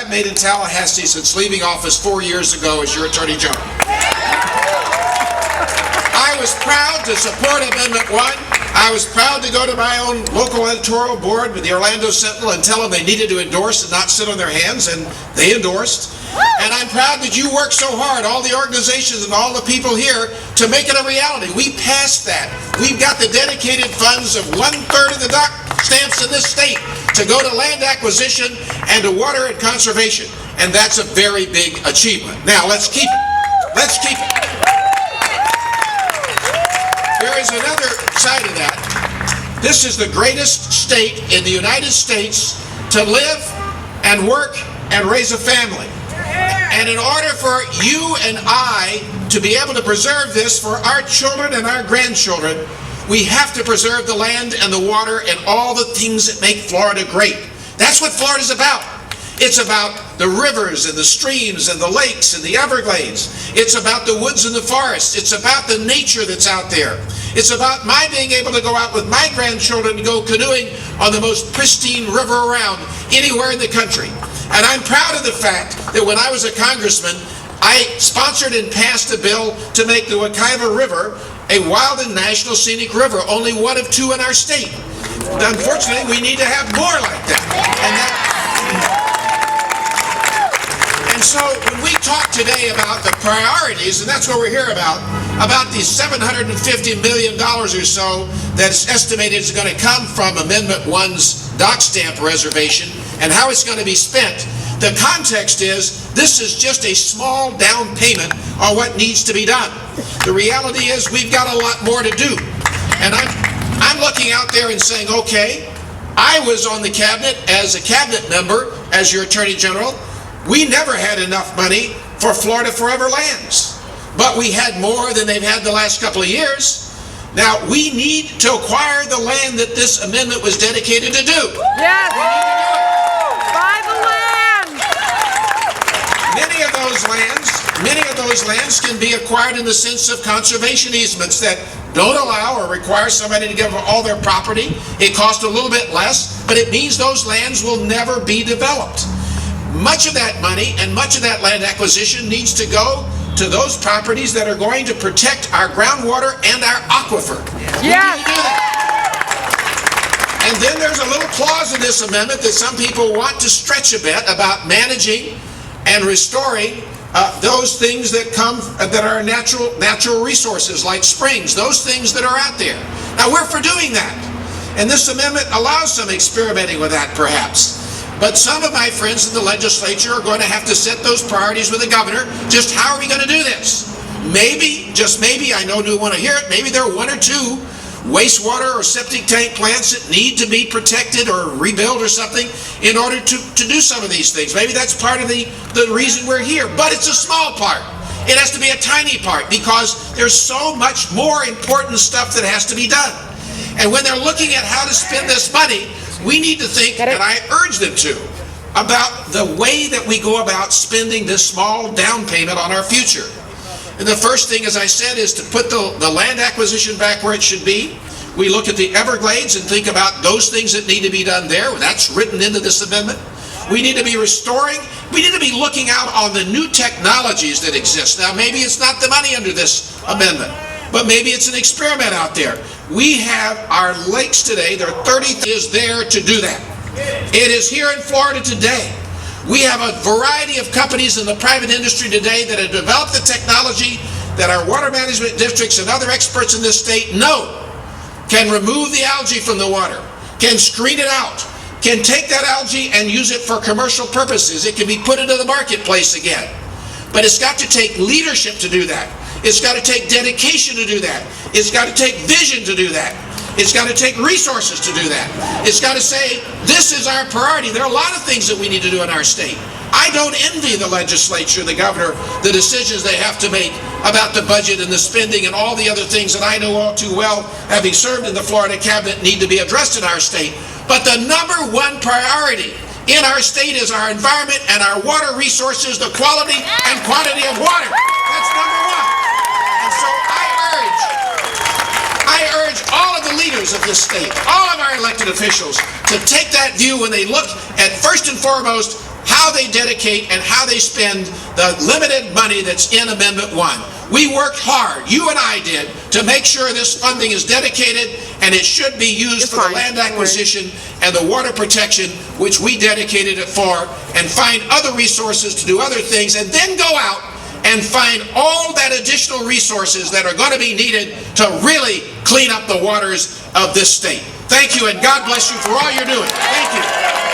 I've made in Tallahassee since leaving office 4 years ago as your Attorney General. I was proud to support Amendment 1. I was proud to go to my own local editorial board with the Orlando Sentinel and tell them they needed to endorse and not sit on their hands, and they endorsed. And I'm proud that you worked so hard, all the organizations and all the people here, to make it a reality. We passed that. We've got the dedicated funds of 1/3 of the dock stamps in this state to go to land acquisition and to water and conservation. And that's a very big achievement. Now, let's keep it. Let's keep it. There is another side of that. This is the greatest state in the United States to live and work and raise a family. And in order for you and I to be able to preserve this for our children and our grandchildren, we have to preserve the land and the water and all the things that make Florida great. That's what Florida's about. It's about the rivers and the streams and the lakes and the Everglades. It's about the woods and the forests. It's about the nature that's out there. It's about my being able to go out with my grandchildren to go canoeing on the most pristine river around anywhere in the country. And I'm proud of the fact that when I was a congressman, I sponsored and passed a bill to make the Wekiva River a wild and national scenic river, only one of 2 in our state. Unfortunately, we need to have more like that. And so when we talk today about the priorities, and that's what we're here about these $750 million or so that's estimated is going to come from Amendment 1's dock stamp reservation and how it's going to be spent, the context is this is just a small down payment on what needs to be done. The reality is we've got a lot more to do. And I'm looking out there and saying, okay, I was on the cabinet as a cabinet member, as your Attorney General. We never had enough money for Florida Forever lands, but we had more than they've had the last couple of years. Now, we need to acquire the land that this amendment was dedicated to do. Yes! We need to do it. Buy the land! Many of those lands can be acquired in the sense of conservation easements that don't allow or require somebody to give all their property. It costs a little bit less, but it means those lands will never be developed. Much of that money and much of that land acquisition needs to go to those properties that are going to protect our groundwater and our aquifer. Yes. We need to do that. And then there's a little clause in this amendment that some people want to stretch a bit about managing and restoring those things that come that are natural resources like springs, those things that are out there. Now we're for doing that, and this amendment allows some experimenting with that perhaps. But some of my friends in the legislature are going to have to set those priorities with the governor. Just how are we going to do this? Maybe, just maybe, I know you want to hear it, maybe there are 1 or 2 wastewater or septic tank plants that need to be protected or rebuilt or something in order to do some of these things. Maybe that's part of the reason we're here, but it's a small part. It has to be a tiny part because there's so much more important stuff that has to be done. And when they're looking at how to spend this money, we need to think, and I urge them to, about the way that we go about spending this small down payment on our future. And the first thing, as I said, is to put the land acquisition back where it should be. We look at the Everglades and think about those things that need to be done there. That's written into this amendment. We need to be restoring. We need to be looking out on the new technologies that exist. Now, maybe it's not the money under this amendment, but maybe it's an experiment out there. We have our lakes today. There are 30 is there to do that. It is here in Florida today. We have a variety of companies in the private industry today that have developed the technology that our water management districts and other experts in this state know can remove the algae from the water, can screen it out, can take that algae and use it for commercial purposes. It can be put into the marketplace again. But it's got to take leadership to do that. It's got to take dedication to do that. It's got to take vision to do that. It's got to take resources to do that. It's got to say, this is our priority. There are a lot of things that we need to do in our state. I don't envy the legislature, the governor, the decisions they have to make about the budget and the spending and all the other things that I know all too well, having served in the Florida cabinet, need to be addressed in our state. But the number one priority in our state is our environment and our water resources, the quality and quantity of water. That's number one. And so I urge all of the leaders of this state, all of our elected officials, to take that view when they look at, first and foremost, how how they dedicate and how they spend the limited money that's in Amendment 1. We worked hard, you and I did, to make sure this funding is dedicated, and it should be used for the land acquisition and the water protection, which we dedicated it for, and find other resources to do other things, and then go out and find all that additional resources that are going to be needed to really clean up the waters of this state. Thank you, and God bless you for all you're doing. Thank you.